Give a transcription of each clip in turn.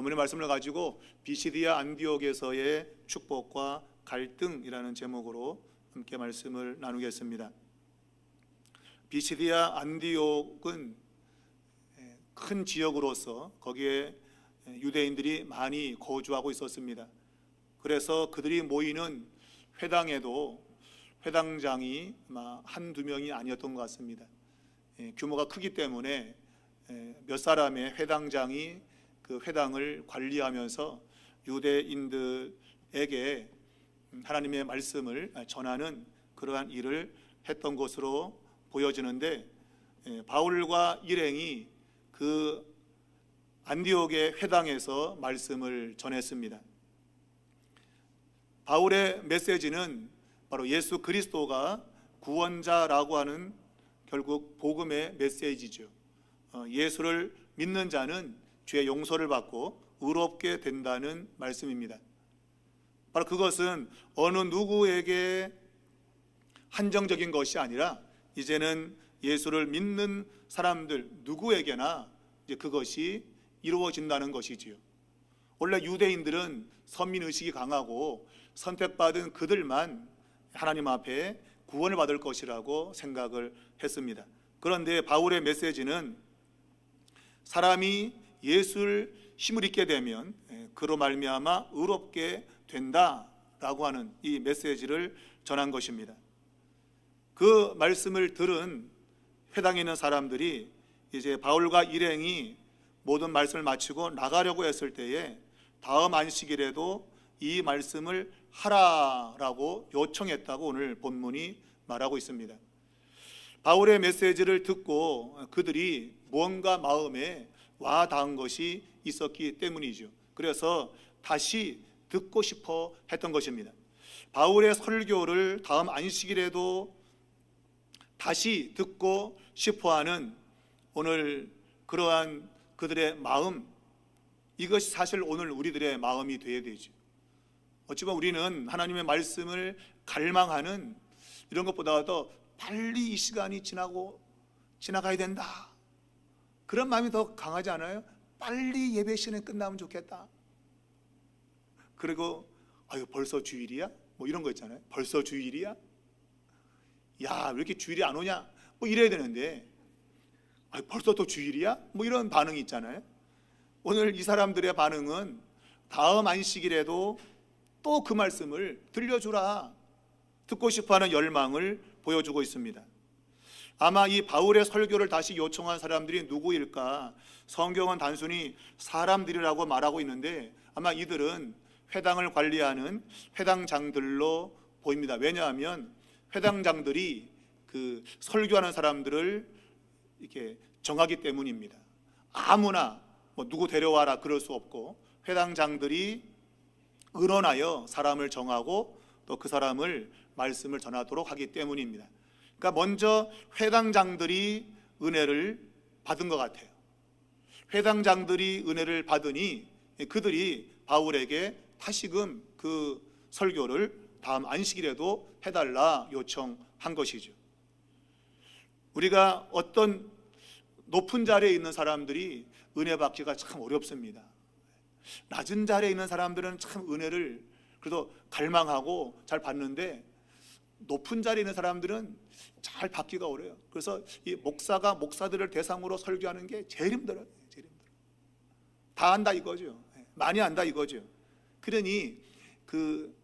본문의 말씀을 가지고 비시디아 안디옥에서의 축복과 갈등이라는 제목으로 함께 말씀을 나누겠습니다. 비시디아 안디옥은 큰 지역으로서 거기에 유대인들이 많이 거주하고 있었습니다. 그래서 그들이 모이는 회당에도 회당장이 한두 명이 아니었던 것 같습니다. 규모가 크기 때문에 몇 사람의 회당장이 그 회당을 관리하면서 유대인들에게 하나님의 말씀을 전하는 그러한 일을 했던 것으로 보여지는데, 바울과 일행이 그 안디옥의 회당에서 말씀을 전했습니다. 바울의 메시지는 바로 예수 그리스도가 구원자라고 하는 결국 복음의 메시지죠. 예수를 믿는 자는 죄의 용서를 받고 의롭게 된다는 말씀입니다. 바로 그것은 어느 누구에게 한정적인 것이 아니라 이제는 예수를 믿는 사람들 누구에게나 이제 그것이 이루어진다는 것이지요. 원래 유대인들은 선민의식이 강하고 선택받은 그들만 하나님 앞에 구원을 받을 것이라고 생각을 했습니다. 그런데 바울의 메시지는 사람이 예수를 힘을 입게 되면 그로 말미암아 의롭게 된다라고 하는 이 메시지를 전한 것입니다. 그 말씀을 들은 회당에 있는 사람들이 이제 바울과 일행이 모든 말씀을 마치고 나가려고 했을 때에 다음 안식일에도 이 말씀을 하라라고 요청했다고 오늘 본문이 말하고 있습니다. 바울의 메시지를 듣고 그들이 무언가 마음에 와 닿은 것이 있었기 때문이죠. 그래서 다시 듣고 싶어 했던 것입니다. 바울의 설교를 다음 안식일에도 다시 듣고 싶어하는 오늘 그러한 그들의 마음, 이것이 사실 오늘 우리들의 마음이 되어야 되죠. 어찌 보면 우리는 하나님의 말씀을 갈망하는 이런 것보다도 빨리 이 시간이 지나가야 된다, 그런 마음이 더 강하지 않아요? 빨리 예배 시간이 끝나면 좋겠다. 그리고 아유 벌써 주일이야? 뭐 이런 거 있잖아요. 벌써 주일이야? 야, 왜 이렇게 주일이 안 오냐? 뭐 이래야 되는데 아유 벌써 또 주일이야? 뭐 이런 반응이 있잖아요. 오늘 이 사람들의 반응은 다음 안식일에도 또 그 말씀을 들려주라, 듣고 싶어하는 열망을 보여주고 있습니다. 아마 이 바울의 설교를 다시 요청한 사람들이 누구일까? 성경은 단순히 사람들이라고 말하고 있는데 아마 이들은 회당을 관리하는 회당장들로 보입니다. 왜냐하면 회당장들이 그 설교하는 사람들을 이렇게 정하기 때문입니다. 아무나 뭐 누구 데려와라 그럴 수 없고, 회당장들이 의논하여 사람을 정하고 또 그 사람을 말씀을 전하도록 하기 때문입니다. 그러니까 먼저 회당장들이 은혜를 받은 것 같아요. 회당장들이 은혜를 받으니 그들이 바울에게 다시금 그 설교를 다음 안식일에도 해달라 요청한 것이죠. 우리가 어떤 높은 자리에 있는 사람들이 은혜 받기가 참 어렵습니다. 낮은 자리에 있는 사람들은 참 은혜를 그래도 갈망하고 잘 받는데 높은 자리에 있는 사람들은 잘 받기가 어려워요. 그래서 이 목사가 목사들을 대상으로 설교하는 게 제일 힘들어요. 제일 힘들어요. 다 안다 이거죠. 많이 안다 이거죠. 그러니 그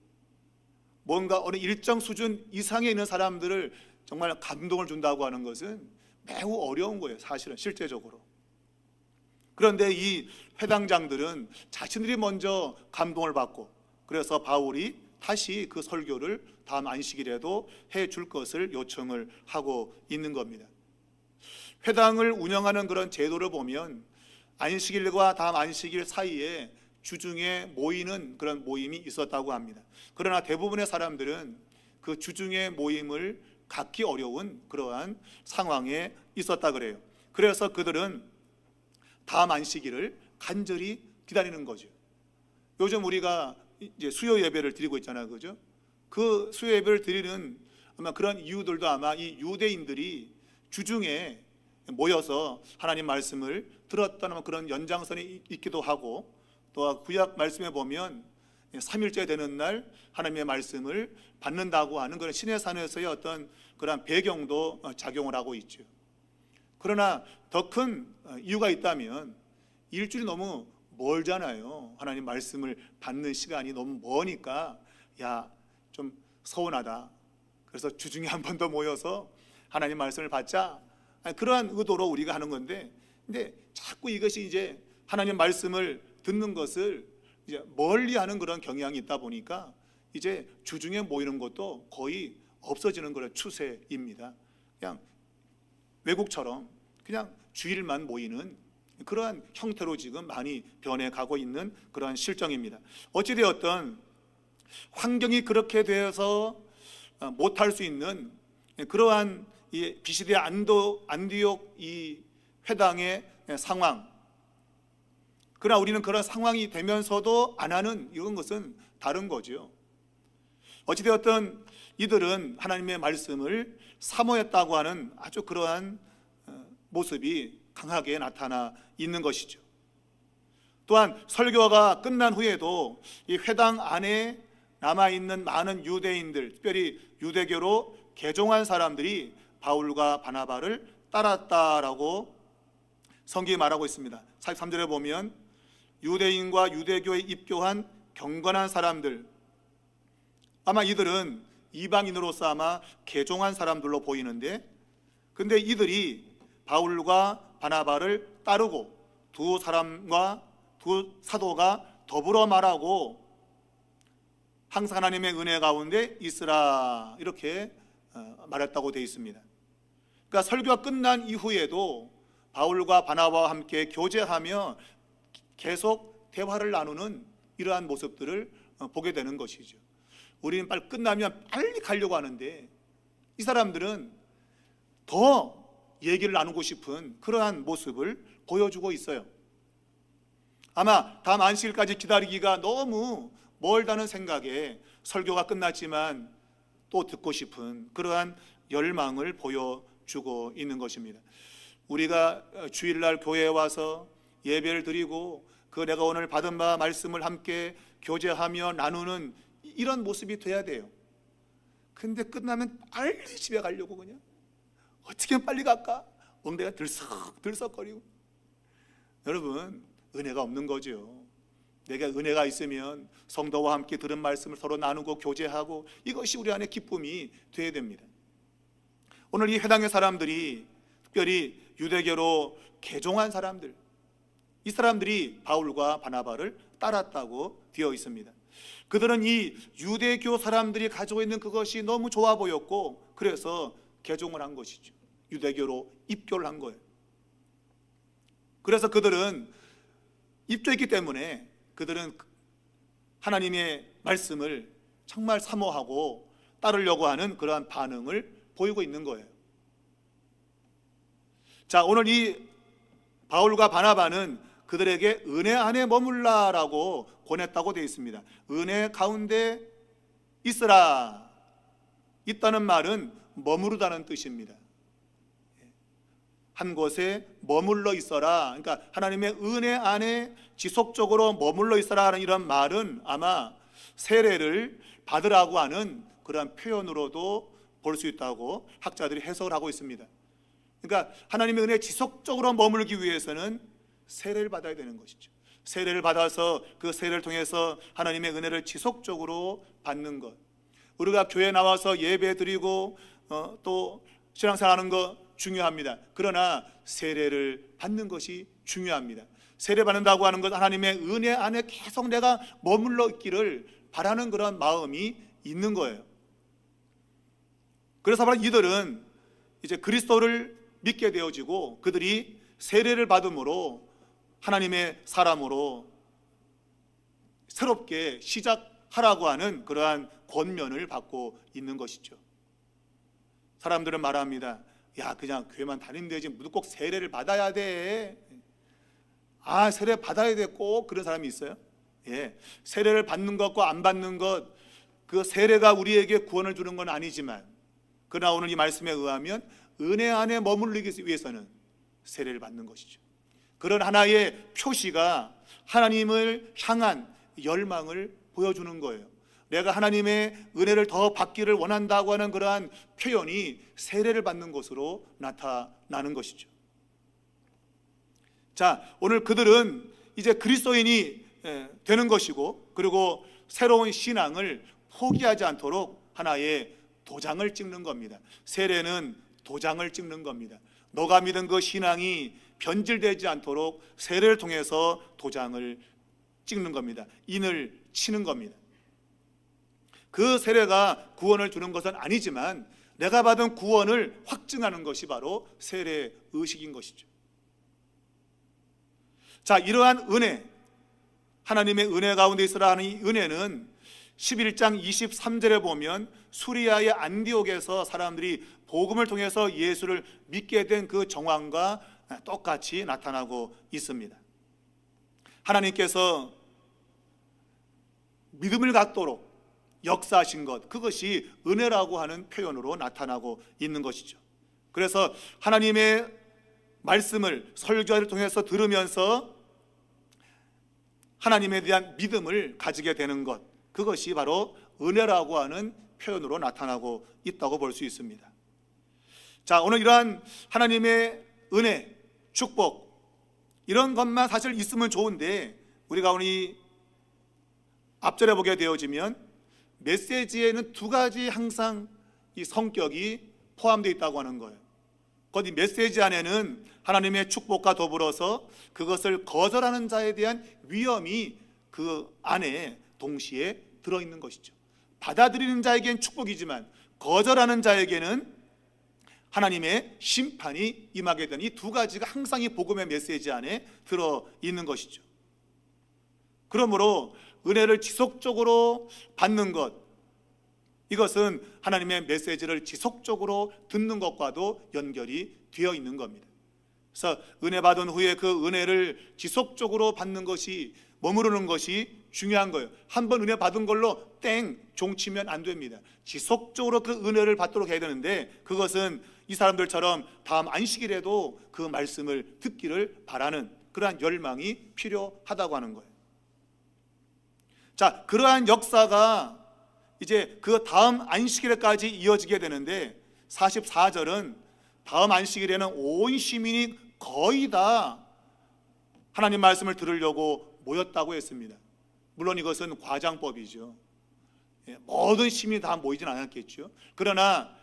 뭔가 어느 일정 수준 이상에 있는 사람들을 정말 감동을 준다고 하는 것은 매우 어려운 거예요. 사실은 실제적으로. 그런데 이 회당장들은 자신들이 먼저 감동을 받고, 그래서 바울이 다시 그 설교를 다음 안식일에도 해줄 것을 요청을 하고 있는 겁니다. 회당을 운영하는 그런 제도를 보면 안식일과 다음 안식일 사이에 주중에 모이는 그런 모임이 있었다고 합니다. 그러나 대부분의 사람들은 그 주중에 모임을 갖기 어려운 그러한 상황에 있었다 그래요. 그래서 그들은 다음 안식일을 간절히 기다리는 거죠. 요즘 우리가 이제 수요 예배를 드리고 있잖아요, 그죠? 그 수요 예배를 드리는 아마 그런 이유들도 아마 이 유대인들이 주중에 모여서 하나님 말씀을 들었던 그런 연장선이 있기도 하고, 또 구약 말씀에 보면 3일째 되는 날 하나님의 말씀을 받는다고 하는 그런 시내산에서의 어떤 그런 배경도 작용을 하고 있죠. 그러나 더 큰 이유가 있다면 일주일이 너무 멀잖아요. 하나님 말씀을 받는 시간이 너무 머니까 좀 서운하다. 그래서 주중에 한 번 더 모여서 하나님 말씀을 받자. 그러한 의도로 우리가 하는 건데, 근데 자꾸 이것이 이제 하나님 말씀을 듣는 것을 이제 멀리하는 그런 경향이 있다 보니까 이제 주중에 모이는 것도 거의 없어지는 그런 추세입니다. 그냥 외국처럼 그냥 주일만 모이는 그러한 형태로 지금 많이 변해가고 있는 그러한 실정입니다. 어찌되었든 환경이 그렇게 되어서 못할 수 있는 그러한 이 비시대 안디옥 이 회당의 상황, 그러나 우리는 그런 상황이 되면서도 안 하는 이런 것은 다른 거죠. 어찌되었든 이들은 하나님의 말씀을 사모했다고 하는 아주 그러한 모습이 강하게 나타나 있는 것이죠. 또한 설교가 끝난 후에도 이 회당 안에 남아있는 많은 유대인들, 특별히 유대교로 개종한 사람들이 바울과 바나바를 따랐다라고 성경이 말하고 있습니다. 43절에 보면 유대인과 유대교에 입교한 경건한 사람들, 아마 이들은 이방인으로서 아마 개종한 사람들로 보이는데, 근데 이들이 바울과 바나바를 따르고 두 사도가 더불어 말하고 항상 하나님의 은혜 가운데 있으라 이렇게 말했다고 되어 있습니다. 그러니까 설교가 끝난 이후에도 바울과 바나바와 함께 교제하며 계속 대화를 나누는 이러한 모습들을 보게 되는 것이죠. 우리는 빨리 끝나면 빨리 가려고 하는데 이 사람들은 더 얘기를 나누고 싶은 그러한 모습을 보여주고 있어요. 아마 다음 안식일까지 기다리기가 너무 멀다는 생각에 설교가 끝났지만 또 듣고 싶은 그러한 열망을 보여주고 있는 것입니다. 우리가 주일날 교회에 와서 예배를 드리고 그 내가 오늘 받은 바 말씀을 함께 교제하며 나누는 이런 모습이 돼야 돼요. 근데 끝나면 빨리 집에 가려고 그냥 어떻게 빨리 갈까? 엉덩이가 들썩거리고. 여러분, 은혜가 없는 거죠. 내가 은혜가 있으면 성도와 함께 들은 말씀을 서로 나누고 교제하고 이것이 우리 안에 기쁨이 되어야 됩니다. 오늘 이 회당의 사람들이, 특별히 유대교로 개종한 사람들, 이 사람들이 바울과 바나바를 따랐다고 되어 있습니다. 그들은 이 유대교 사람들이 가지고 있는 그것이 너무 좋아 보였고 그래서 개종을 한 것이죠. 유대교로 입교를 한 거예요. 그래서 그들은 입교했기 때문에 그들은 하나님의 말씀을 정말 사모하고 따르려고 하는 그러한 반응을 보이고 있는 거예요. 자, 오늘 이 바울과 바나바는 그들에게 은혜 안에 머물라라고 권했다고 되어 있습니다. 은혜 가운데 있으라. 있다는 말은 머무르다는 뜻입니다. 한 곳에 머물러 있어라. 그러니까 하나님의 은혜 안에 지속적으로 머물러 있어라 하는 이런 말은 아마 세례를 받으라고 하는 그러한 표현으로도 볼 수 있다고 학자들이 해석을 하고 있습니다. 그러니까 하나님의 은혜에 지속적으로 머물기 위해서는 세례를 받아야 되는 것이죠. 세례를 받아서 그 세례를 통해서 하나님의 은혜를 지속적으로 받는 것. 우리가 교회에 나와서 예배 드리고 또 신앙생활하는 것 중요합니다. 그러나 세례를 받는 것이 중요합니다. 세례 받는다고 하는 것, 하나님의 은혜 안에 계속 내가 머물러 있기를 바라는 그런 마음이 있는 거예요. 그래서 바로 이들은 이제 그리스도를 믿게 되어지고 그들이 세례를 받음으로 하나님의 사람으로 새롭게 시작하라고 하는 그러한 권면을 받고 있는 것이죠. 사람들은 말합니다. 야, 그냥 교회만 다니면 되지 무슨 꼭 세례를 받아야 돼. 아, 세례 받아야 돼. 꼭 그런 사람이 있어요? 예, 세례를 받는 것과 안 받는 것, 그 세례가 우리에게 구원을 주는 건 아니지만, 그러나 오늘 이 말씀에 의하면 은혜 안에 머물르기 위해서는 세례를 받는 것이죠. 그런 하나의 표시가 하나님을 향한 열망을 보여주는 거예요. 내가 하나님의 은혜를 더 받기를 원한다고 하는 그러한 표현이 세례를 받는 것으로 나타나는 것이죠. 자, 오늘 그들은 이제 그리스도인이 되는 것이고, 그리고 새로운 신앙을 포기하지 않도록 하나의 도장을 찍는 겁니다. 세례는 도장을 찍는 겁니다. 너가 믿은 그 신앙이 변질되지 않도록 세례를 통해서 도장을 찍는 겁니다. 인을 치는 겁니다. 그 세례가 구원을 주는 것은 아니지만 내가 받은 구원을 확증하는 것이 바로 세례 의식인 것이죠. 자, 이러한 은혜, 하나님의 은혜 가운데 있으라 하는 이 은혜는 11장 23절에 보면 수리아의 안디옥에서 사람들이 복음을 통해서 예수를 믿게 된 그 정황과 똑같이 나타나고 있습니다. 하나님께서 믿음을 갖도록 역사하신 것, 그것이 은혜라고 하는 표현으로 나타나고 있는 것이죠. 그래서 하나님의 말씀을 설교를 통해서 들으면서 하나님에 대한 믿음을 가지게 되는 것, 그것이 바로 은혜라고 하는 표현으로 나타나고 있다고 볼 수 있습니다. 자, 오늘 이러한 하나님의 은혜, 축복, 이런 것만 사실 있으면 좋은데 우리가 오늘 앞절에 보게 되어지면 메시지에는 두 가지 항상 이 성격이 포함되어 있다고 하는 거예요. 곧 이 메시지 안에는 하나님의 축복과 더불어서 그것을 거절하는 자에 대한 위험이 그 안에 동시에 들어있는 것이죠. 받아들이는 자에게는 축복이지만 거절하는 자에게는 하나님의 심판이 임하게 되는 이 두 가지가 항상 이 복음의 메시지 안에 들어있는 것이죠. 그러므로 은혜를 지속적으로 받는 것, 이것은 하나님의 메시지를 지속적으로 듣는 것과도 연결이 되어 있는 겁니다. 그래서 은혜 받은 후에 그 은혜를 지속적으로 받는 것이, 머무르는 것이 중요한 거예요. 한번 은혜 받은 걸로 땡 종치면 안 됩니다. 지속적으로 그 은혜를 받도록 해야 되는데, 그것은 이 사람들처럼 다음 안식일에도 그 말씀을 듣기를 바라는 그러한 열망이 필요하다고 하는 거예요. 자, 그러한 역사가 이제 그 다음 안식일에까지 이어지게 되는데, 44절은 다음 안식일에는 온 시민이 거의 다 하나님 말씀을 들으려고 모였다고 했습니다. 물론 이것은 과장법이죠. 모든 시민이 다 모이진 않았겠죠. 그러나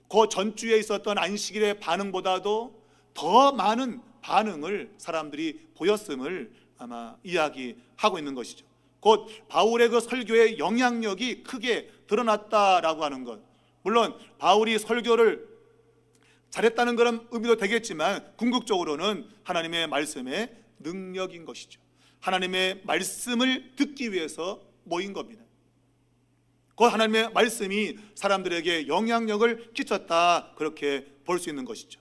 그 전주에 있었던 안식일의 반응보다도 더 많은 반응을 사람들이 보였음을 아마 이야기하고 있는 것이죠. 곧 바울의 그 설교의 영향력이 크게 드러났다라고 하는 것. 물론 바울이 설교를 잘했다는 그런 의미도 되겠지만 궁극적으로는 하나님의 말씀의 능력인 것이죠. 하나님의 말씀을 듣기 위해서 모인 겁니다. 그 하나님의 말씀이 사람들에게 영향력을 끼쳤다, 그렇게 볼 수 있는 것이죠.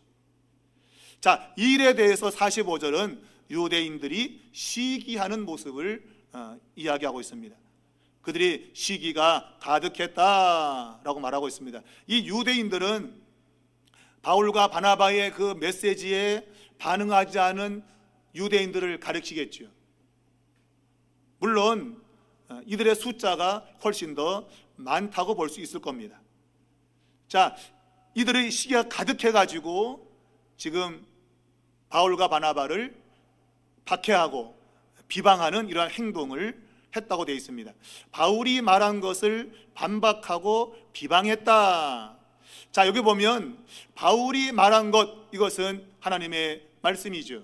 자, 이 일에 대해서 45절은 유대인들이 시기하는 모습을 이야기하고 있습니다. 그들이 시기가 가득했다라고 말하고 있습니다. 이 유대인들은 바울과 바나바의 그 메시지에 반응하지 않은 유대인들을 가리키겠죠. 물론 이들의 숫자가 훨씬 더 많다고 볼 수 있을 겁니다. 자, 이들의 시기가 가득해가지고 지금 바울과 바나바를 박해하고 비방하는 이러한 행동을 했다고 되어 있습니다. 바울이 말한 것을 반박하고 비방했다. 자, 여기 보면 바울이 말한 것, 이것은 하나님의 말씀이죠.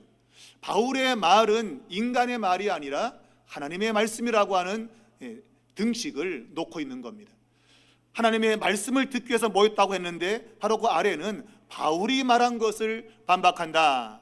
바울의 말은 인간의 말이 아니라 하나님의 말씀이라고 하는 등식을 놓고 있는 겁니다. 하나님의 말씀을 듣기 위해서 모였다고 했는데 바로 그 아래는 바울이 말한 것을 반박한다.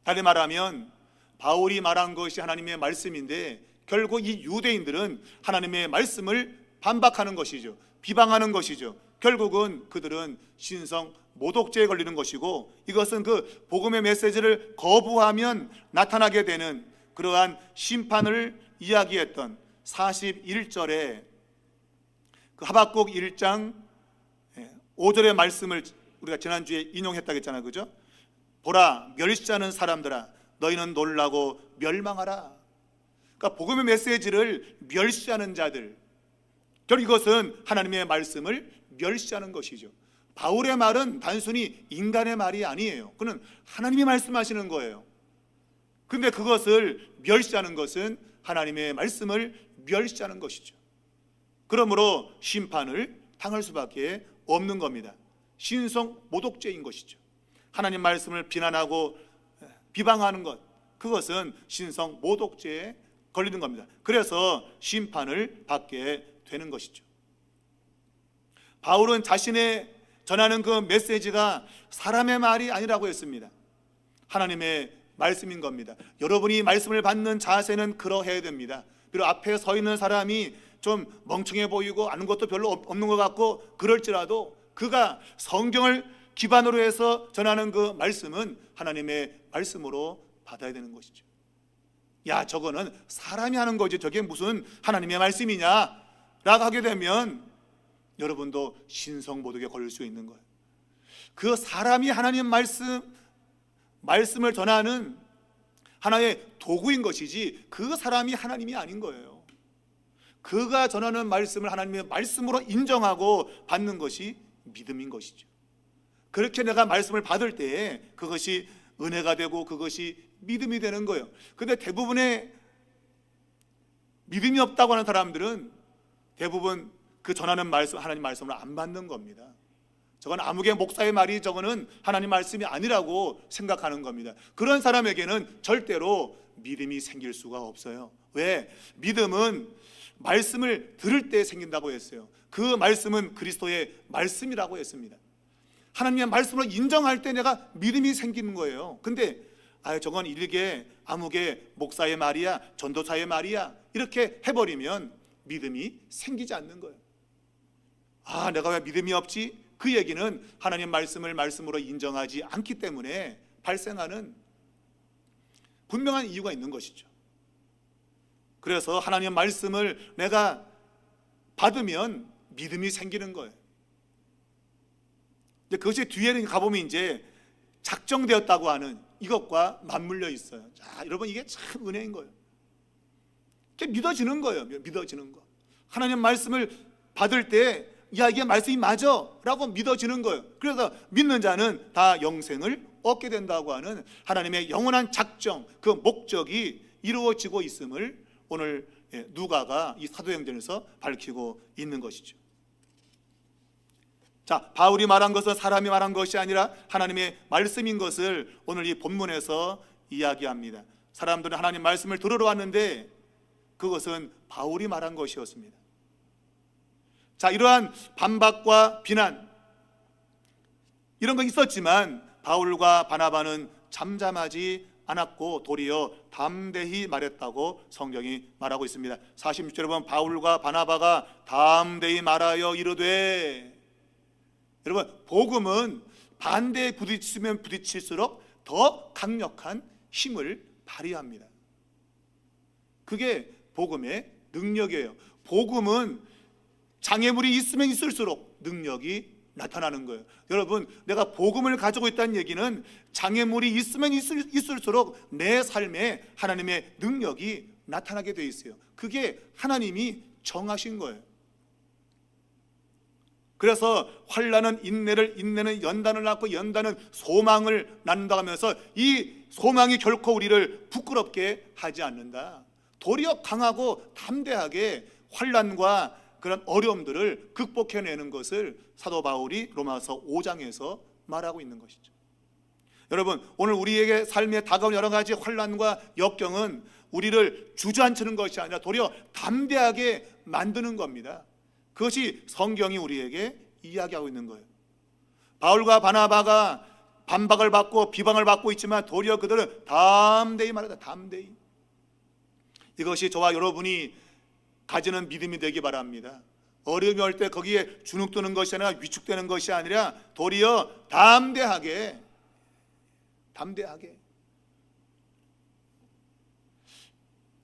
다시 말하면 바울이 말한 것이 하나님의 말씀인데 결국 이 유대인들은 하나님의 말씀을 반박하는 것이죠. 비방하는 것이죠. 결국은 그들은 신성 모독죄에 걸리는 것이고, 이것은 그 복음의 메시지를 거부하면 나타나게 되는 그러한 심판을 이야기했던 41절에 그 하박국 1장 5절의 말씀을 우리가 지난주에 인용했다고 했잖아요. 그죠? 보라, 멸시하는 사람들아, 너희는 놀라고 멸망하라. 그러니까 복음의 메시지를 멸시하는 자들, 결국 이것은 하나님의 말씀을 멸시하는 것이죠. 바울의 말은 단순히 인간의 말이 아니에요. 그는 하나님이 말씀하시는 거예요. 근데 그것을 멸시하는 것은 하나님의 말씀을 멸시하는 것이죠. 그러므로 심판을 당할 수밖에 없는 겁니다. 신성 모독죄인 것이죠. 하나님 말씀을 비난하고 비방하는 것, 그것은 신성 모독죄에 걸리는 겁니다. 그래서 심판을 받게 되는 것이죠. 바울은 자신의 전하는 그 메시지가 사람의 말이 아니라고 했습니다. 하나님의 말씀인 겁니다. 여러분이 말씀을 받는 자세는 그러해야 됩니다. 비록 앞에 서 있는 사람이 좀 멍청해 보이고 아는 것도 별로 없는 것 같고 그럴지라도 그가 성경을 기반으로 해서 전하는 그 말씀은 하나님의 말씀으로 받아야 되는 것이죠. 야, 저거는 사람이 하는 거지 저게 무슨 하나님의 말씀이냐 라고 하게 되면 여러분도 신성모독에 걸릴 수 있는 거예요. 그 사람이 하나님 말씀을 전하는 하나의 도구인 것이지 그 사람이 하나님이 아닌 거예요. 그가 전하는 말씀을 하나님의 말씀으로 인정하고 받는 것이 믿음인 것이죠. 그렇게 내가 말씀을 받을 때에 그것이 은혜가 되고 그것이 믿음이 되는 거예요. 근데 대부분의 믿음이 없다고 하는 사람들은 대부분 그 전하는 말씀, 하나님 말씀을 안 받는 겁니다. 저건 아무개 목사의 말이 저거는 하나님 말씀이 아니라고 생각하는 겁니다. 그런 사람에게는 절대로 믿음이 생길 수가 없어요. 왜? 믿음은 말씀을 들을 때 생긴다고 했어요. 그 말씀은 그리스도의 말씀이라고 했습니다. 하나님의 말씀을 인정할 때 내가 믿음이 생기는 거예요. 근데 저건 일개 아무개 목사의 말이야, 전도사의 말이야 이렇게 해버리면 믿음이 생기지 않는 거예요. 내가 왜 믿음이 없지? 그 얘기는 하나님 말씀을 말씀으로 인정하지 않기 때문에 발생하는 분명한 이유가 있는 것이죠. 그래서 하나님 말씀을 내가 받으면 믿음이 생기는 거예요. 그것이 뒤에는 가보면 이제 작정되었다고 하는 이것과 맞물려 있어요. 자, 여러분 이게 참 은혜인 거예요. 이게 믿어지는 거예요. 믿어지는 거. 하나님 말씀을 받을 때 이게 말씀이 맞아 라고 믿어지는 거예요. 그래서 믿는 자는 다 영생을 얻게 된다고 하는 하나님의 영원한 작정, 그 목적이 이루어지고 있음을 오늘 누가가 이 사도행전에서 밝히고 있는 것이죠. 자, 바울이 말한 것은 사람이 말한 것이 아니라 하나님의 말씀인 것을 오늘 이 본문에서 이야기합니다. 사람들은 하나님 말씀을 들으러 왔는데 그것은 바울이 말한 것이었습니다. 자, 이러한 반박과 비난 이런 거 있었지만 바울과 바나바는 잠잠하지 않았고 도리어 담대히 말했다고 성경이 말하고 있습니다. 46절에 보면 바울과 바나바가 담대히 말하여 이르되, 여러분 복음은 반대에 부딪히면 부딪힐수록 더 강력한 힘을 발휘합니다. 그게 복음의 능력이에요. 복음은 장애물이 있으면 있을수록 능력이 나타나는 거예요. 여러분, 내가 복음을 가지고 있다는 얘기는 장애물이 있으면 있을수록 내 삶에 하나님의 능력이 나타나게 돼 있어요. 그게 하나님이 정하신 거예요. 그래서 환난은 인내를, 인내는 연단을 낳고 연단은 소망을 낳는다 하면서 이 소망이 결코 우리를 부끄럽게 하지 않는다. 도리어 강하고 담대하게 환난과 그런 어려움들을 극복해내는 것을 사도 바울이 로마서 5장에서 말하고 있는 것이죠. 여러분, 오늘 우리에게 삶에 다가온 여러 가지 환난과 역경은 우리를 주저앉히는 것이 아니라 도리어 담대하게 만드는 겁니다. 그것이 성경이 우리에게 이야기하고 있는 거예요. 바울과 바나바가 반박을 받고 비방을 받고 있지만 도리어 그들은 담대히 말하다. 담대히. 이것이 저와 여러분이 가지는 믿음이 되기 바랍니다. 어려움이 올 때 거기에 주눅드는 것이 아니라 위축되는 것이 아니라 도리어 담대하게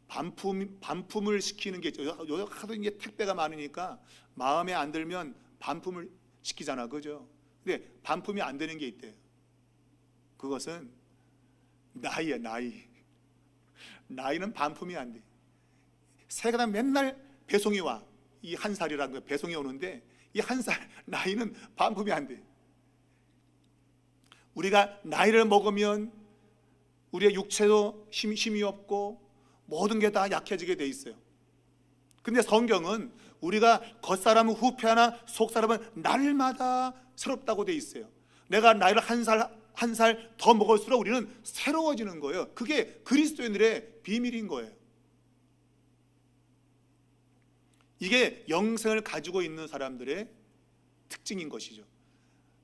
반품을 시키는 게 요즘 하도 이게 택배가 많으니까 마음에 안 들면 반품을 시키잖아, 그죠? 근데 반품이 안 되는 게 있대요. 그것은 나이야, 나이. 나이는 반품이 안 돼. 새가 맨날 배송이 와. 이 한 살이라는 거 배송이 오는데 이 한 살 나이는 반품이 안 돼. 우리가 나이를 먹으면 우리의 육체도 힘이 없고 모든 게 다 약해지게 돼 있어요. 근데 성경은 우리가 겉사람은 후패하나 속사람은 날마다 새롭다고 돼 있어요. 내가 나이를 한 살 더 먹을수록 우리는 새로워지는 거예요. 그게 그리스도인들의 비밀인 거예요. 이게 영생을 가지고 있는 사람들의 특징인 것이죠.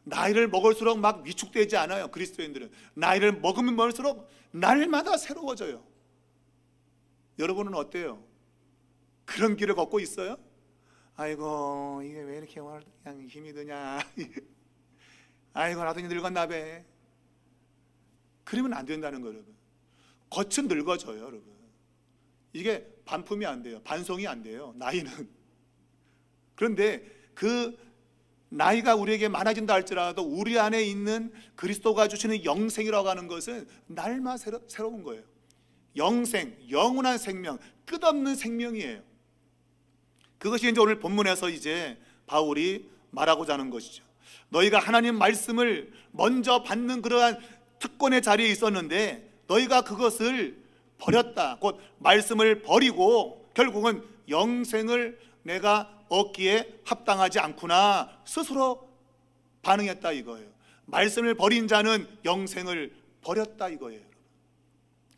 나이를 먹을수록 막 위축되지 않아요. 그리스도인들은 나이를 먹으면 먹을수록 날마다 새로워져요. 여러분은 어때요? 그런 길을 걷고 있어요? 아이고 이게 왜 이렇게 오늘 그냥 힘이 드냐. 아이고 나도 이제 늙었나 봐. 그러면 안 된다는 거예요. 여러분, 겉은 늙어져요. 여러분, 이게 반품이 안 돼요. 반송이 안 돼요. 나이는. 그런데 그 나이가 우리에게 많아진다 할지라도 우리 안에 있는 그리스도가 주시는 영생이라고 하는 것은 날마다 새로운 거예요. 영생, 영원한 생명, 끝없는 생명이에요. 그것이 이제 오늘 본문에서 이제 바울이 말하고자 하는 것이죠. 너희가 하나님 말씀을 먼저 받는 그러한 특권의 자리에 있었는데 너희가 그것을 버렸다. 곧 말씀을 버리고 결국은 영생을 내가 얻기에 합당하지 않구나 스스로 반응했다 이거예요. 말씀을 버린 자는 영생을 버렸다 이거예요.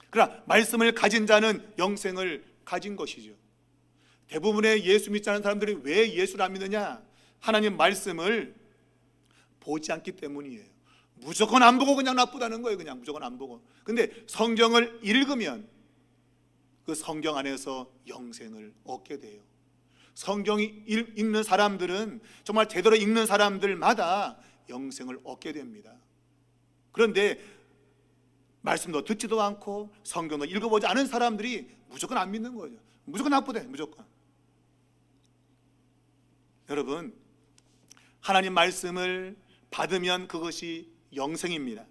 그러나 말씀을 가진 자는 영생을 가진 것이죠. 대부분의 예수 믿지 않는 사람들이 왜 예수를 안 믿느냐? 하나님 말씀을 보지 않기 때문이에요. 무조건 안 보고 그냥 나쁘다는 거예요. 그냥 무조건 안 보고. 근데 성경을 읽으면 그 성경 안에서 영생을 얻게 돼요. 성경이 읽는 사람들은 정말 제대로 읽는 사람들마다 영생을 얻게 됩니다. 그런데 말씀도 듣지도 않고 성경도 읽어보지 않은 사람들이 무조건 안 믿는 거죠. 무조건 나쁘대. 무조건. 여러분, 하나님 말씀을 받으면 그것이 영생입니다.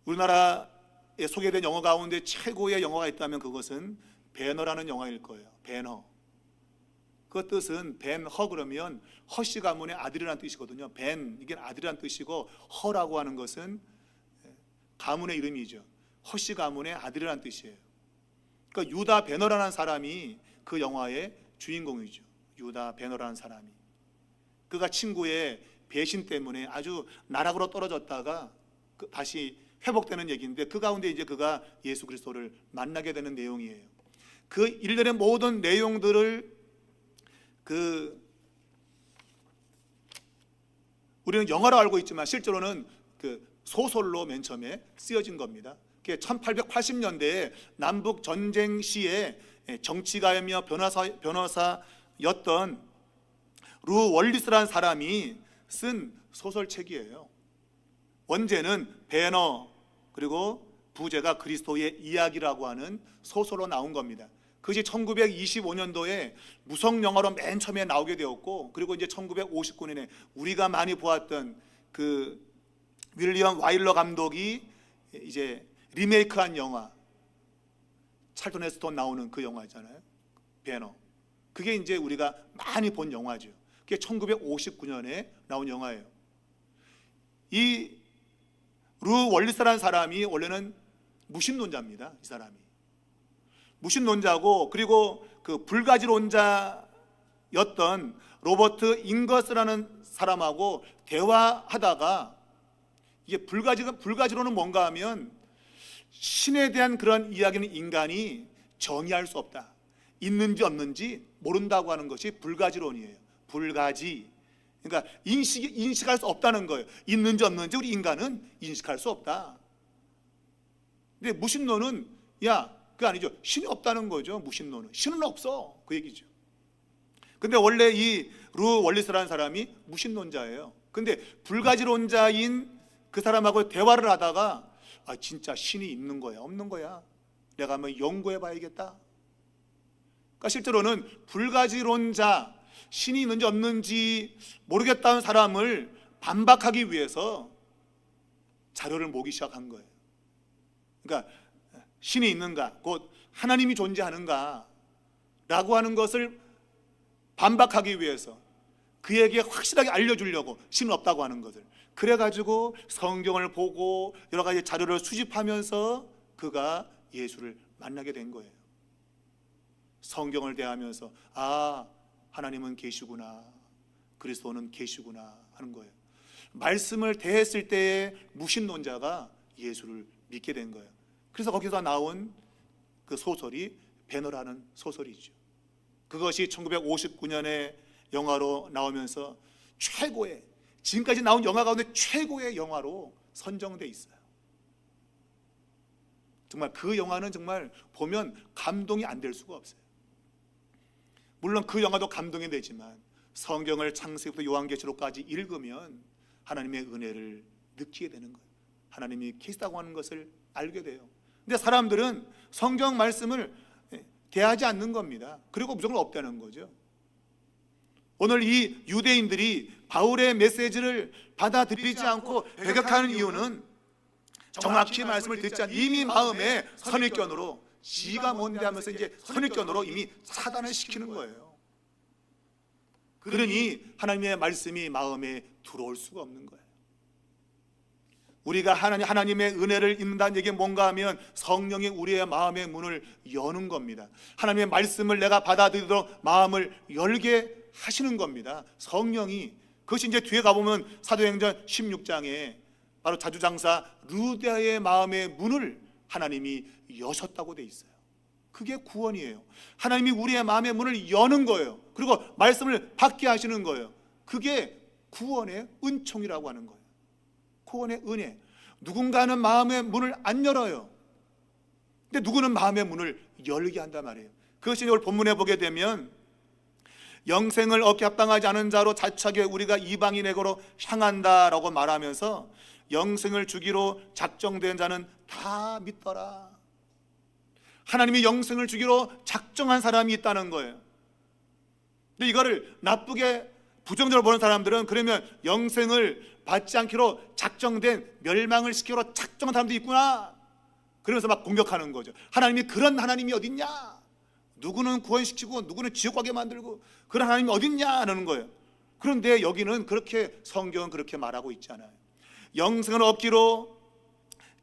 우리나라에 소개된 영어 가운데 최고의 영어가 있다면 그것은 배너라는 영어일 거예요. 배너. 그 뜻은 벤허 그러면 허씨 가문의 아들이라는 뜻이거든요. 벤 이게 아들이라는 뜻이고 허라고 하는 것은 가문의 이름이죠. 허씨 가문의 아들이라는 뜻이에요. 그러니까 유다 베너라는 사람이 그 영화의 주인공이죠. 유다 베너라는 사람이 그가 친구의 배신 때문에 아주 나락으로 떨어졌다가 다시 회복되는 얘기인데 그 가운데 이제 그가 예수 그리스도를 만나게 되는 내용이에요. 그 일련의 모든 내용들을 우리는 영화로 알고 있지만 실제로는 그 소설로 맨 처음에 쓰여진 겁니다. 1880년대에 남북 전쟁 시에 정치가이며 변호사였던 루 월리스라는 사람이 쓴 소설책이에요. 원제는 배너 그리고 부제가 그리스도의 이야기라고 하는 소설로 나온 겁니다. 그것이 1925년도에 무성 영화로 맨 처음에 나오게 되었고, 그리고 이제 1959년에 우리가 많이 보았던 그 윌리엄 와일러 감독이 이제 리메이크한 영화, 찰턴 헤스턴 나오는 그 영화 있잖아요. 배너. 그게 이제 우리가 많이 본 영화죠. 그게 1959년에 나온 영화예요. 이 루 월리스라는 사람이 원래는 무신론자입니다. 이 사람이 무신론자고, 그리고 그 불가지론자였던 로버트 잉거스라는 사람하고 대화하다가, 이게 불가지론은 뭔가 하면 신에 대한 그런 이야기는 인간이 정의할 수 없다, 있는지 없는지 모른다고 하는 것이 불가지론이에요. 불가지, 그러니까 인식할 수 없다는 거예요. 있는지 없는지 우리 인간은 인식할 수 없다. 근데 무신론은 그게 아니죠. 신이 없다는 거죠. 무신론은 신은 없어, 그 얘기죠. 근데 원래 이 루 월리스라는 사람이 무신론자예요. 근데 불가지론자인 그 사람하고 대화를 하다가 진짜 신이 있는 거야 없는 거야, 내가 한번 연구해 봐야겠다. 그러니까 실제로는 불가지론자, 신이 있는지 없는지 모르겠다는 사람을 반박하기 위해서 자료를 모으기 시작한 거예요. 그러니까 신이 있는가, 곧 하나님이 존재하는가 라고 하는 것을 반박하기 위해서 그에게 확실하게 알려주려고 신은 없다고 하는 것을, 그래가지고 성경을 보고 여러 가지 자료를 수집하면서 그가 예수를 만나게 된 거예요. 성경을 대하면서 하나님은 계시구나, 그리스도는 계시구나 하는 거예요. 말씀을 대했을 때의 무신론자가 예수를 믿게 된 거예요. 그래서 거기서 나온 그 소설이 배너라는 소설이죠. 그것이 1959년에 영화로 나오면서 최고의, 지금까지 나온 영화 가운데 최고의 영화로 선정돼 있어요. 정말 그 영화는 정말 보면 감동이 안 될 수가 없어요. 물론 그 영화도 감동이 되지만 성경을 창세기부터 요한계시록까지 읽으면 하나님의 은혜를 느끼게 되는 거예요. 하나님이 계시다고 하는 것을 알게 돼요. 근데 사람들은 성경 말씀을 대하지 않는 겁니다. 그리고 무조건 없다는 거죠. 오늘 이 유대인들이 바울의 메시지를 받아들이지 않고 배격하는 이유는 정확히 말씀을 듣지 않고 이미 마음에 선입견으로, 지가 뭔데 하면서 이제 선입견으로 이미 차단을 시키는 거예요. 그러니 하나님의 말씀이 마음에 들어올 수가 없는 거예요. 우리가 하나님의 은혜를 입는다는 얘기는 뭔가 하면 성령이 우리의 마음의 문을 여는 겁니다. 하나님의 말씀을 내가 받아들이도록 마음을 열게 하시는 겁니다. 성령이. 그것이 이제 뒤에 가보면 사도행전 16장에 바로 자주장사 루디아의 마음의 문을 하나님이 여셨다고 돼 있어요. 그게 구원이에요. 하나님이 우리의 마음의 문을 여는 거예요. 그리고 말씀을 받게 하시는 거예요. 그게 구원의 은총이라고 하는 거예요. 구원의 은혜. 누군가는 마음의 문을 안 열어요. 근데 누구는 마음의 문을 열게 한단 말이에요. 그것이 오늘 본문에 보게 되면 영생을 얻게 합당하지 않은 자로 자차게 우리가 이방인에게로 향한다라고 말하면서 영생을 주기로 작정된 자는 다 믿더라. 하나님이 영생을 주기로 작정한 사람이 있다는 거예요. 근데 이거를 나쁘게 부정적으로 보는 사람들은 그러면 영생을 받지 않기로 작정된, 멸망을 시키기로 작정한 사람도 있구나, 그러면서 막 공격하는 거죠. 하나님이 그런 하나님이 어딨냐, 누구는 구원시키고 누구는 지옥 가게 만들고 그런 하나님이 어딨냐 하는 거예요. 그런데 여기는 그렇게, 성경은 그렇게 말하고 있지 않아요. 영생을 얻기로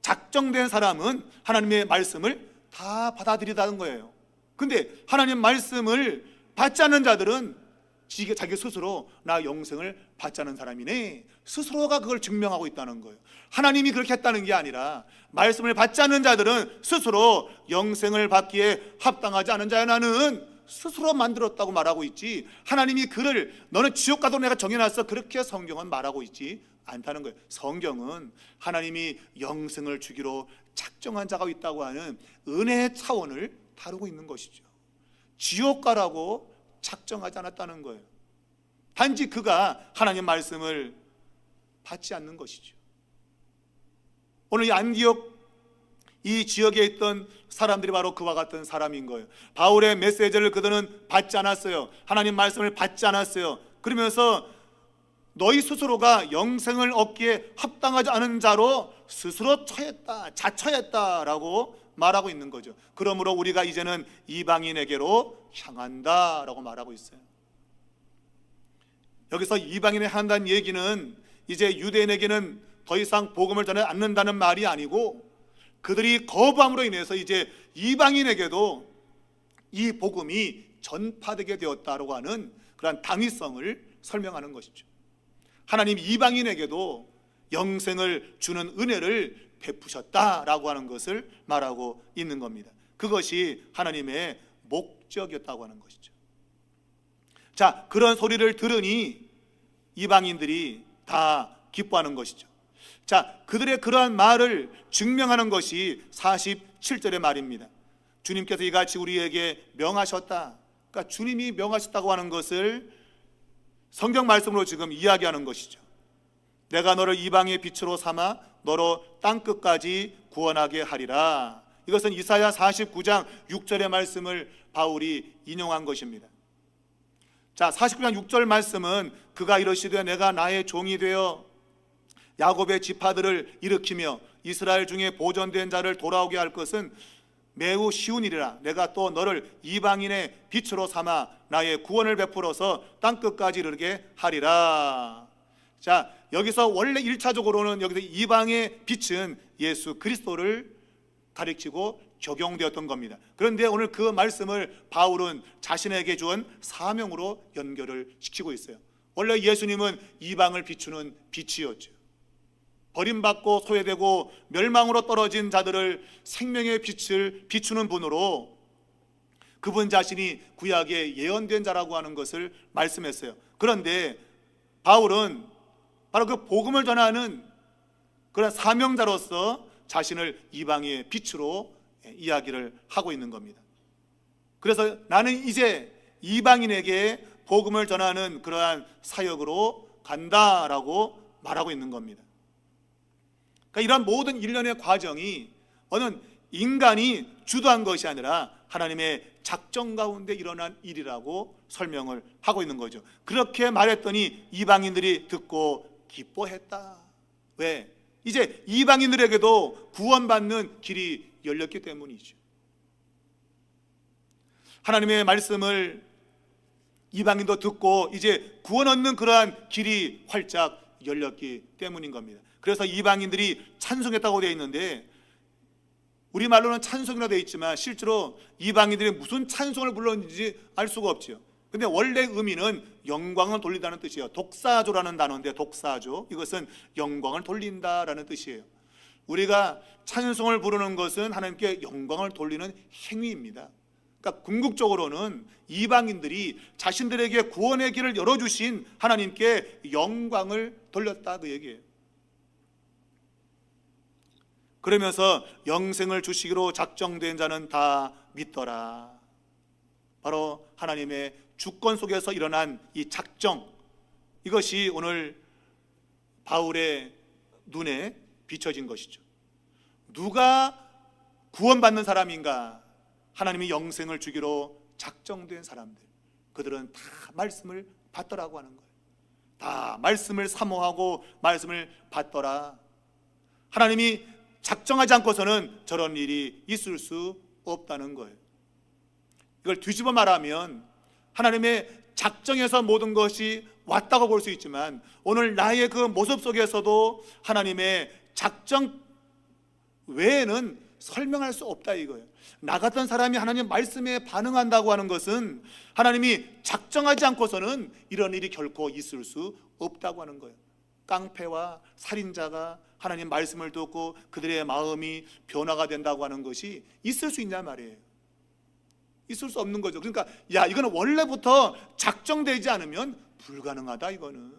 작정된 사람은 하나님의 말씀을 다 받아들이다는 거예요. 근데 하나님 말씀을 받지 않는 자들은 자기 스스로 나 영생을 받지 않은 사람이네, 스스로가 그걸 증명하고 있다는 거예요. 하나님이 그렇게 했다는 게 아니라 말씀을 받지 않는 자들은 스스로 영생을 받기에 합당하지 않은 자야 나는 스스로 만들었다고 말하고 있지, 하나님이 그를 너는 지옥 가도록 내가 정해놨어, 그렇게 성경은 말하고 있지 않다는 거예요. 성경은 하나님이 영생을 주기로 작정한 자가 있다고 하는 은혜의 차원을 다루고 있는 것이죠. 지옥 가라고 작정하지 않았다는 거예요. 단지 그가 하나님 말씀을 받지 않는 것이죠. 오늘 이 안디옥 이 지역에 있던 사람들이 바로 그와 같은 사람인 거예요. 바울의 메시지를 그들은 받지 않았어요. 하나님 말씀을 받지 않았어요. 그러면서 너희 스스로가 영생을 얻기에 합당하지 않은 자로 스스로 처했다, 자처했다라고 말하고 있는 거죠. 그러므로 우리가 이제는 이방인에게로 향한다라고 말하고 있어요. 여기서 이방인에 향한다는 얘기는 이제 유대인에게는 더 이상 복음을 전하지 않는다는 말이 아니고, 그들이 거부함으로 인해서 이제 이방인에게도 이 복음이 전파되게 되었다라고 하는 그러한 당위성을 설명하는 것이죠. 하나님 이방인에게도 영생을 주는 은혜를 베푸셨다라고 하는 것을 말하고 있는 겁니다. 그것이 하나님의 목적이었다고 하는 것이죠. 자, 그런 소리를 들으니 이방인들이 다 기뻐하는 것이죠. 자, 그들의 그러한 말을 증명하는 것이 47절의 말입니다. 주님께서 이같이 우리에게 명하셨다. 그러니까 주님이 명하셨다고 하는 것을 성경 말씀으로 지금 이야기하는 것이죠. 내가 너를 이방의 빛으로 삼아 너로 땅끝까지 구원하게 하리라. 이것은 이사야 49장 6절의 말씀을 바울이 인용한 것입니다. 자, 49장 6절 말씀은 그가 이르시되 내가 나의 종이 되어 야곱의 지파들을 일으키며 이스라엘 중에 보존된 자를 돌아오게 할 것은 매우 쉬운 일이라. 내가 또 너를 이방인의 빛으로 삼아 나의 구원을 베풀어서 땅끝까지 이르게 하리라. 자, 여기서 원래 1차적으로는 여기서 이방의 빛은 예수 그리스도를 가리키고 적용되었던 겁니다. 그런데 오늘 그 말씀을 바울은 자신에게 준 사명으로 연결을 시키고 있어요. 원래 예수님은 이방을 비추는 빛이었죠. 버림받고 소외되고 멸망으로 떨어진 자들을 생명의 빛을 비추는 분으로 그분 자신이 구약에 예언된 자라고 하는 것을 말씀했어요. 그런데 바울은 바로 그 복음을 전하는 그런 사명자로서 자신을 이방의 빛으로 이야기를 하고 있는 겁니다. 그래서 나는 이제 이방인에게 복음을 전하는 그러한 사역으로 간다라고 말하고 있는 겁니다. 그러니까 이런 모든 일련의 과정이 어느 인간이 주도한 것이 아니라 하나님의 작정 가운데 일어난 일이라고 설명을 하고 있는 거죠. 그렇게 말했더니 이방인들이 듣고 기뻐했다. 왜? 이제 이방인들에게도 구원받는 길이 열렸기 때문이죠. 하나님의 말씀을 이방인도 듣고 이제 구원 얻는 그러한 길이 활짝 열렸기 때문인 겁니다. 그래서 이방인들이 찬송했다고 되어 있는데 우리말로는 찬송이라 되어 있지만 실제로 이방인들이 무슨 찬송을 불렀는지 알 수가 없지요. 근데 원래 의미는 영광을 돌린다는 뜻이에요. 독사조라는 단어인데 독사조, 이것은 영광을 돌린다라는 뜻이에요. 우리가 찬송을 부르는 것은 하나님께 영광을 돌리는 행위입니다. 그러니까 궁극적으로는 이방인들이 자신들에게 구원의 길을 열어주신 하나님께 영광을 돌렸다 그 얘기예요. 그러면서 영생을 주시기로 작정된 자는 다 믿더라. 바로 하나님의 주권 속에서 일어난 이 작정, 이것이 오늘 바울의 눈에 비춰진 것이죠. 누가 구원받는 사람인가? 하나님이 영생을 주기로 작정된 사람들, 그들은 다 말씀을 받더라고 하는 거예요. 다 말씀을 사모하고 말씀을 받더라. 하나님이 작정하지 않고서는 저런 일이 있을 수 없다는 거예요. 이걸 뒤집어 말하면 하나님의 작정에서 모든 것이 왔다고 볼 수 있지만 오늘 나의 그 모습 속에서도 하나님의 작정 외에는 설명할 수 없다 이거예요. 나 같은 사람이 하나님 말씀에 반응한다고 하는 것은 하나님이 작정하지 않고서는 이런 일이 결코 있을 수 없다고 하는 거예요. 깡패와 살인자가 하나님 말씀을 듣고 그들의 마음이 변화가 된다고 하는 것이 있을 수 있냐 말이에요. 있을 수 없는 거죠. 그러니까 이거는 원래부터 작정되지 않으면 불가능하다 이거는.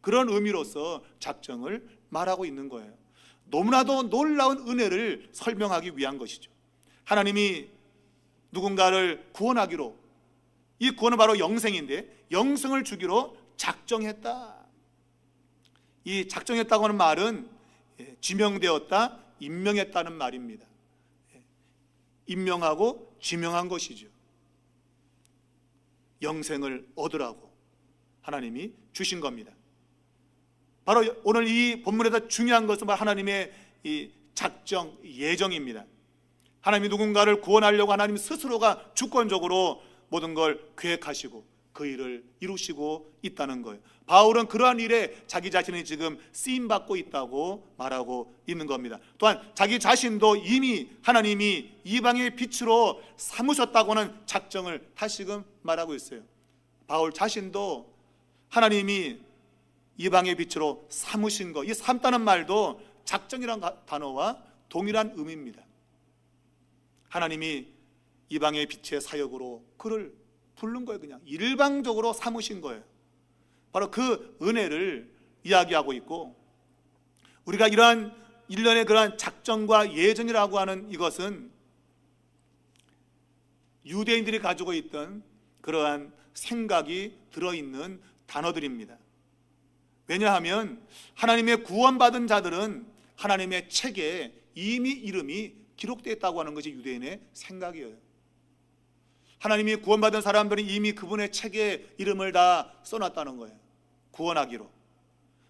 그런 의미로서 작정을 말하고 있는 거예요. 너무나도 놀라운 은혜를 설명하기 위한 것이죠. 하나님이 누군가를 구원하기로, 이 구원은 바로 영생인데 영생을 주기로 작정했다. 이 작정했다고 하는 말은 지명되었다, 임명했다는 말입니다. 임명하고 지명한 것이죠. 영생을 얻으라고 하나님이 주신 겁니다. 바로 오늘 이 본문에서 중요한 것은 바로 하나님의 이 작정, 예정입니다. 하나님이 누군가를 구원하려고 하나님 스스로가 주권적으로 모든 걸 계획하시고 그 일을 이루시고 있다는 거예요. 바울은 그러한 일에 자기 자신이 지금 쓰임받고 있다고 말하고 있는 겁니다. 또한 자기 자신도 이미 하나님이 이방의 빛으로 삼으셨다고는 작정을 다시금 말하고 있어요. 바울 자신도 하나님이 이방의 빛으로 삼으신 것, 이 삼다는 말도 작정이라는 단어와 동일한 의미입니다. 하나님이 이방의 빛의 사역으로 그를 부른 거예요. 그냥 일방적으로 삼으신 거예요. 바로 그 은혜를 이야기하고 있고, 우리가 이러한 일련의 그러한 작정과 예정이라고 하는 이것은 유대인들이 가지고 있던 그러한 생각이 들어있는 단어들입니다. 왜냐하면 하나님의 구원받은 자들은 하나님의 책에 이미 이름이 기록되어 있다고 하는 것이 유대인의 생각이에요. 하나님이 구원받은 사람들은 이미 그분의 책에 이름을 다 써놨다는 거예요. 구원하기로.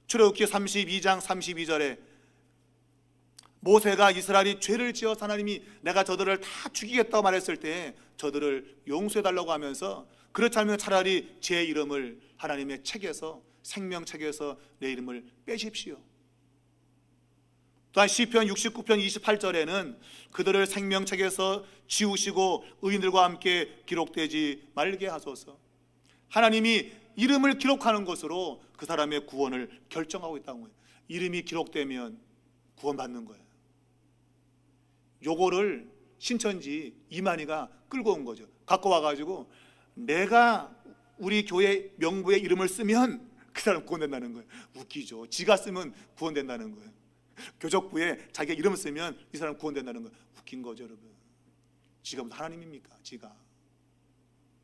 출애굽기 32장 32절에 모세가 이스라엘이 죄를 지어서 하나님이 내가 저들을 다 죽이겠다고 말했을 때 저들을 용서해달라고 하면서 그렇지 않으면 차라리 제 이름을 하나님의 책에서, 생명책에서 내 이름을 빼십시오. 또한 시편 69편 28절에는 그들을 생명책에서 지우시고 의인들과 함께 기록되지 말게 하소서. 하나님이 이름을 기록하는 것으로 그 사람의 구원을 결정하고 있다는 거예요. 이름이 기록되면 구원받는 거예요. 요거를 신천지 이만희가 끌고 온 거죠. 갖고 와가지고 내가 우리 교회 명부에 이름을 쓰면 그 사람 구원된다는 거예요. 웃기죠. 지가 쓰면 구원된다는 거예요. 교적부에 자기가 이름 쓰면 이 사람 구원된다는 거예요. 웃긴 거죠, 여러분. 지가 무슨 하나님입니까? 지가.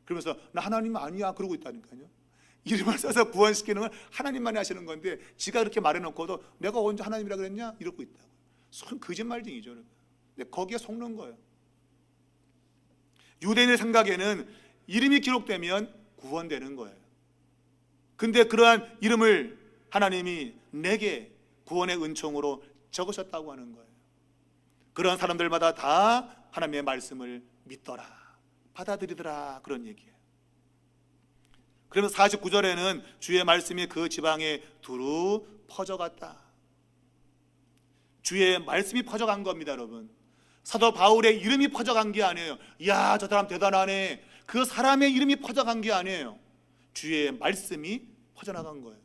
그러면서 나 하나님 아니야 그러고 있다니까요. 이름을 써서 구원시키는 건 하나님만이 하시는 건데 지가 그렇게 말해놓고도 내가 언제 하나님이라 그랬냐? 이러고 있다고. 손 거짓말쟁이죠, 여러분. 근데 거기에 속는 거예요. 유대인의 생각에는 이름이 기록되면 구원되는 거예요. 근데 그러한 이름을 하나님이 내게 구원의 은총으로 적으셨다고 하는 거예요. 그런 사람들마다 다 하나님의 말씀을 믿더라, 받아들이더라, 그런 얘기예요. 그러면서 49절에는 주의 말씀이 그 지방에 두루 퍼져갔다. 주의 말씀이 퍼져간 겁니다, 여러분. 사도 바울의 이름이 퍼져간 게 아니에요. 이야, 저 사람 대단하네. 그 사람의 이름이 퍼져간 게 아니에요. 주의 말씀이 퍼져나간 거예요.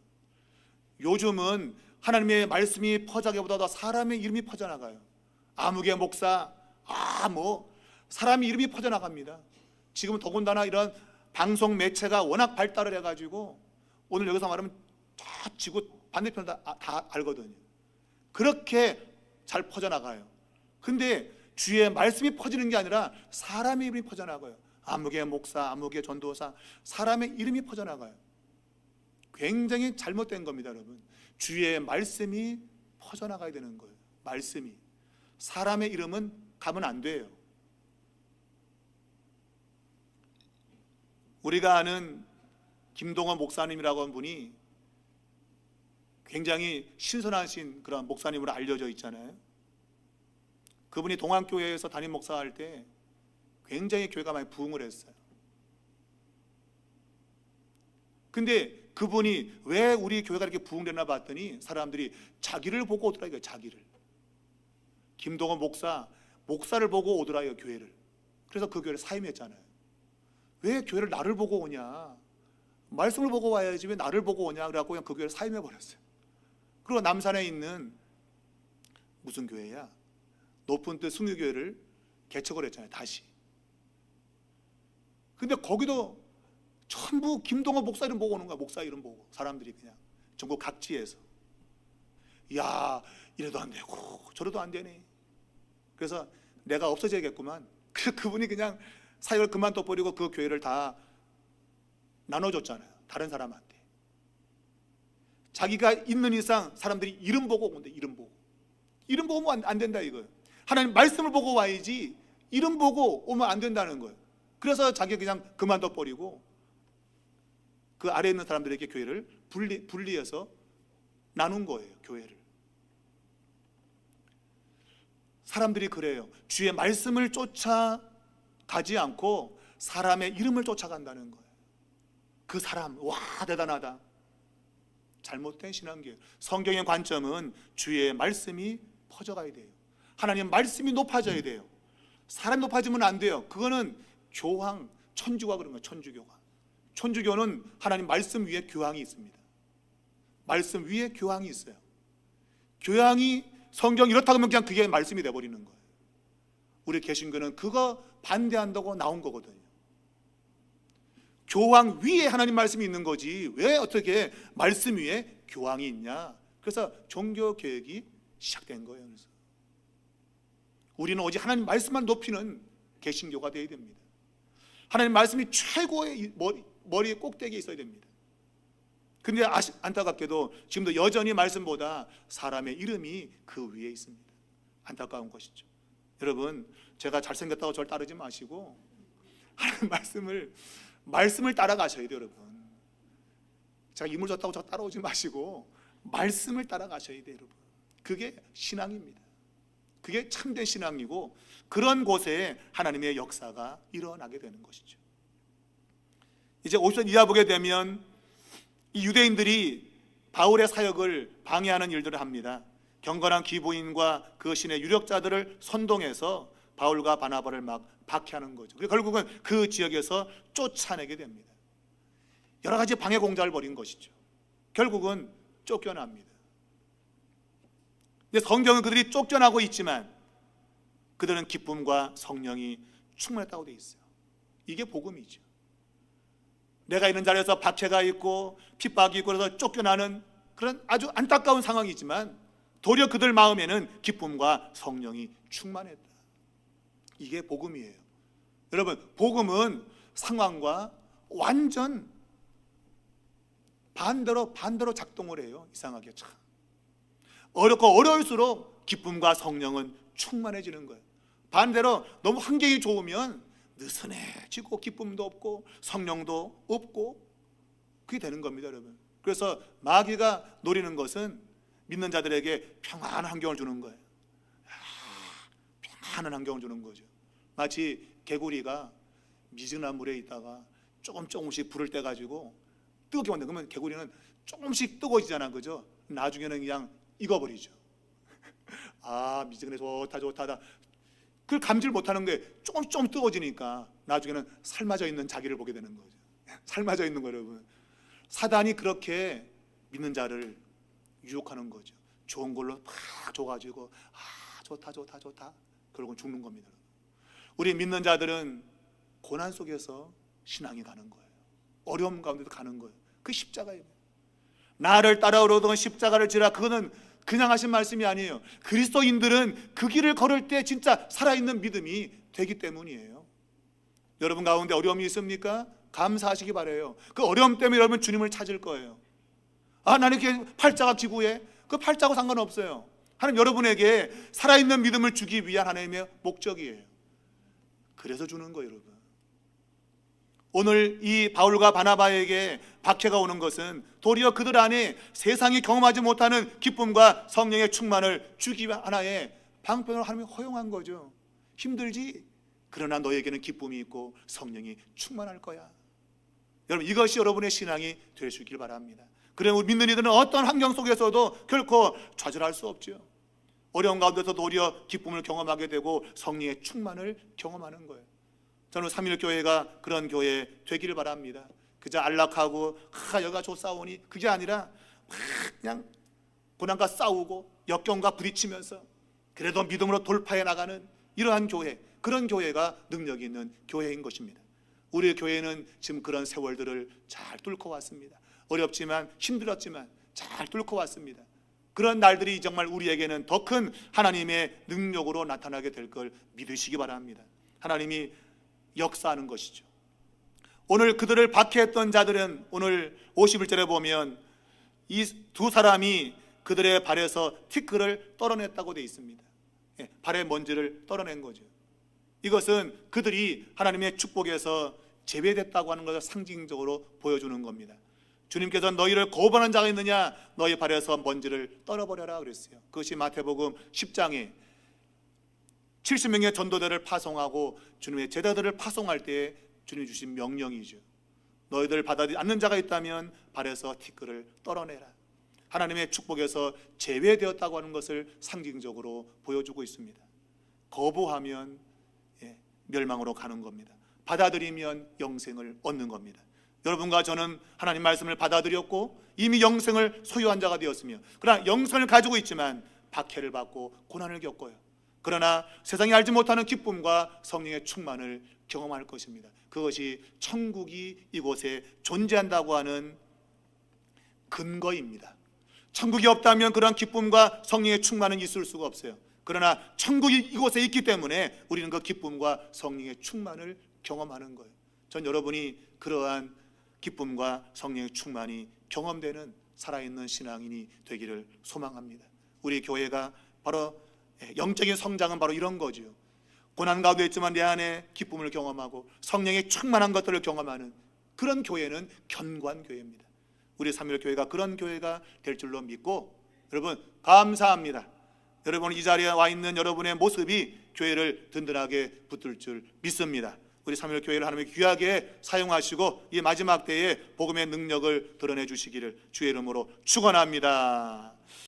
요즘은 하나님의 말씀이 퍼져가기보다 사람의 이름이 퍼져나가요. 아무개 목사, 사람의 이름이 퍼져나갑니다. 지금 더군다나 이런 방송 매체가 워낙 발달을 해가지고 오늘 여기서 말하면 다 지구 반대편 다 알거든요. 그렇게 잘 퍼져나가요. 근데 주의 말씀이 퍼지는 게 아니라 사람의 이름이 퍼져나가요. 아무개 목사, 아무개 전도사, 사람의 이름이 퍼져나가요. 굉장히 잘못된 겁니다, 여러분. 주의 말씀이 퍼져나가야 되는 거예요. 말씀이. 사람의 이름은 가면 안 돼요. 우리가 아는 김동원 목사님이라고 하는 분이 굉장히 신선하신 그런 목사님으로 알려져 있잖아요. 그분이 동안교회에서 담임 목사할 때 굉장히 교회가 많이 부흥을 했어요. 근데 그분이 왜 우리 교회가 이렇게 부흥됐나 봤더니 사람들이 자기를 보고 오더라 이거예요. 자기를. 김동원 목사를 보고 오더라요, 교회를. 그래서 그 교회를 사임했잖아요. 왜 교회를 나를 보고 오냐? 말씀을 보고 와야지 왜 나를 보고 오냐? 그래갖고 그냥 그 교회를 사임해버렸어요. 그리고 남산에 있는 무슨 교회야? 높은 뜻 승유교회를 개척을 했잖아요, 다시. 근데 거기도 전부 김동원 목사 이름 보고 오는 거야. 목사 이름 보고 사람들이 그냥 전국 각지에서. 야, 이래도 안 되고 저래도 안 되네. 그래서 내가 없어져야겠구만. 그래서 그분이 그냥 사역을 그만둬버리고 그 교회를 다 나눠줬잖아요, 다른 사람한테. 자기가 있는 이상 사람들이 이름 보고 오는데 이름 보고 오면 안 된다 이거예요. 하나님 말씀을 보고 와야지 이름 보고 오면 안 된다는 거예요. 그래서 자기가 그냥 그만둬버리고 그 아래에 있는 사람들에게 교회를 분리해서 나눈 거예요, 교회를. 사람들이 그래요. 주의 말씀을 쫓아가지 않고 사람의 이름을 쫓아간다는 거예요. 그 사람, 와 대단하다. 잘못된 신앙이에요. 성경의 관점은 주의 말씀이 퍼져가야 돼요. 하나님 말씀이 높아져야 돼요. 사람이 높아지면 안 돼요. 그거는 교황, 천주가 그런 거예요. 천주교가. 천주교는 하나님 말씀 위에 교황이 있습니다. 말씀 위에 교황이 있어요. 교황이 성경 이렇다고 하면 그냥 그게 말씀이 돼버리는 거예요. 우리 개신교는 그거 반대한다고 나온 거거든요. 교황 위에 하나님 말씀이 있는 거지 왜 어떻게 말씀 위에 교황이 있냐. 그래서 종교 개혁이 시작된 거예요. 그래서 우리는 오직 하나님 말씀만 높이는 개신교가 되어야 됩니다. 하나님 말씀이 최고의 머리 꼭대기에 있어야 됩니다. 근데 안타깝게도 지금도 여전히 말씀보다 사람의 이름이 그 위에 있습니다. 안타까운 것이죠. 여러분, 제가 잘생겼다고 저를 따르지 마시고 하나님 말씀을 따라가셔야 돼요, 여러분. 제가 인물 좋다고 저 따라오지 마시고 말씀을 따라가셔야 돼요, 여러분. 그게 신앙입니다. 그게 참된 신앙이고 그런 곳에 하나님의 역사가 일어나게 되는 것이죠. 이제 50절 이하 보게 되면 이 유대인들이 바울의 사역을 방해하는 일들을 합니다. 경건한 기부인과 그 신의 유력자들을 선동해서 바울과 바나바를 막 박해하는 거죠. 그리고 결국은 그 지역에서 쫓아내게 됩니다. 여러 가지 방해 공작을 벌인 것이죠. 결국은 쫓겨납니다. 근데 성경은 그들이 쫓겨나고 있지만 그들은 기쁨과 성령이 충만했다고 되어 있어요. 이게 복음이죠. 내가 있는 자리에서 박해가 있고 핍박이 있고 그래서 쫓겨나는 그런 아주 안타까운 상황이지만 도리어 그들 마음에는 기쁨과 성령이 충만했다. 이게 복음이에요. 여러분, 복음은 상황과 완전 반대로 작동을 해요. 이상하게 참 어렵고 어려울수록 기쁨과 성령은 충만해지는 거예요. 반대로 너무 환경이 좋으면 느슨해지고 기쁨도 없고 성령도 없고 그게 되는 겁니다, 여러분. 그래서 마귀가 노리는 것은 믿는 자들에게 평안한 환경을 주는 거예요. 평안한 환경을 주는 거죠. 마치 개구리가 미지근한 물에 있다가 조금씩 불을 떼가지고 뜨겁게 만든 그러면 개구리는 조금씩 뜨거워지잖아, 그죠? 나중에는 그냥 익어버리죠. 아, 미지근해 좋다. 그걸 감지를 못하는 게 조금 뜨거워지니까 나중에는 삶아져 있는 자기를 보게 되는 거죠. 삶아져 있는 거, 여러분. 사단이 그렇게 믿는 자를 유혹하는 거죠. 좋은 걸로 막 줘가지고 좋다. 결국은 죽는 겁니다. 우리 믿는 자들은 고난 속에서 신앙이 가는 거예요. 어려움 가운데도 가는 거예요. 그 십자가예요. 나를 따라오려던 십자가를 지라. 그거는 그냥 하신 말씀이 아니에요. 그리스도인들은 그 길을 걸을 때 진짜 살아있는 믿음이 되기 때문이에요. 여러분 가운데 어려움이 있습니까? 감사하시기 바라요. 그 어려움 때문에 여러분 주님을 찾을 거예요. 나는 이렇게 팔자가 기구해. 그 팔자하고 상관없어요. 하나님 여러분에게 살아있는 믿음을 주기 위한 하나님의 목적이에요. 그래서 주는 거예요, 여러분. 오늘 이 바울과 바나바에게 박해가 오는 것은 도리어 그들 안에 세상이 경험하지 못하는 기쁨과 성령의 충만을 주기 위한 하나의 방편을 하나님이 허용한 거죠. 힘들지? 그러나 너에게는 기쁨이 있고 성령이 충만할 거야. 여러분, 이것이 여러분의 신앙이 될 수 있길 바랍니다. 그래, 우리 믿는 이들은 어떤 환경 속에서도 결코 좌절할 수 없죠. 어려운 가운데서 도리어 기쁨을 경험하게 되고 성령의 충만을 경험하는 거예요. 저는 3.1교회가 그런 교회 되기를 바랍니다. 그저 안락하고 여가 좋사오니 그게 아니라 그냥 고난과 싸우고 역경과 부딪히면서 그래도 믿음으로 돌파해 나가는 이러한 교회, 그런 교회가 능력이 있는 교회인 것입니다. 우리 교회는 지금 그런 세월들을 잘 뚫고 왔습니다. 어렵지만 힘들었지만 잘 뚫고 왔습니다. 그런 날들이 정말 우리에게는 더 큰 하나님의 능력으로 나타나게 될 걸 믿으시기 바랍니다. 하나님이 역사하는 것이죠. 오늘 그들을 박해했던 자들은 오늘 51절에 보면 이 두 사람이 그들의 발에서 티끌을 떨어냈다고 되어 있습니다. 발의 먼지를 떨어낸 거죠. 이것은 그들이 하나님의 축복에서 제외됐다고 하는 것을 상징적으로 보여주는 겁니다. 주님께서 너희를 거부하는 자가 있느냐, 너희 발에서 먼지를 떨어버려라 그랬어요. 그것이 마태복음 10장에 70명의 전도대를 파송하고 주님의 제자들을 파송할 때 주님이 주신 명령이죠. 너희들 받아들이지 않는 자가 있다면 발에서 티끌을 떨어내라. 하나님의 축복에서 제외되었다고 하는 것을 상징적으로 보여주고 있습니다. 거부하면 멸망으로 가는 겁니다. 받아들이면 영생을 얻는 겁니다. 여러분과 저는 하나님 말씀을 받아들였고 이미 영생을 소유한 자가 되었으며, 그러나 영생을 가지고 있지만 박해를 받고 고난을 겪어요. 그러나 세상이 알지 못하는 기쁨과 성령의 충만을 경험할 것입니다. 그것이 천국이 이곳에 존재한다고 하는 근거입니다. 천국이 없다면 그런 기쁨과 성령의 충만은 있을 수가 없어요. 그러나 천국이 이곳에 있기 때문에 우리는 그 기쁨과 성령의 충만을 경험하는 거예요. 전 여러분이 그러한 기쁨과 성령의 충만이 경험되는 살아있는 신앙인이 되기를 소망합니다. 우리 교회가 바로 영적인 성장은 바로 이런 거죠. 고난 가운데 있지만 내 안에 기쁨을 경험하고 성령의 충만한 것들을 경험하는 그런 교회는 견고한 교회입니다. 우리 3.1교회가 그런 교회가 될 줄로 믿고, 여러분 감사합니다. 여러분 이 자리에 와 있는 여러분의 모습이 교회를 든든하게 붙들 줄 믿습니다. 우리 사무엘 교회를 하나님의 귀하게 사용하시고 이 마지막 때에 복음의 능력을 드러내 주시기를 주의 이름으로 축원합니다.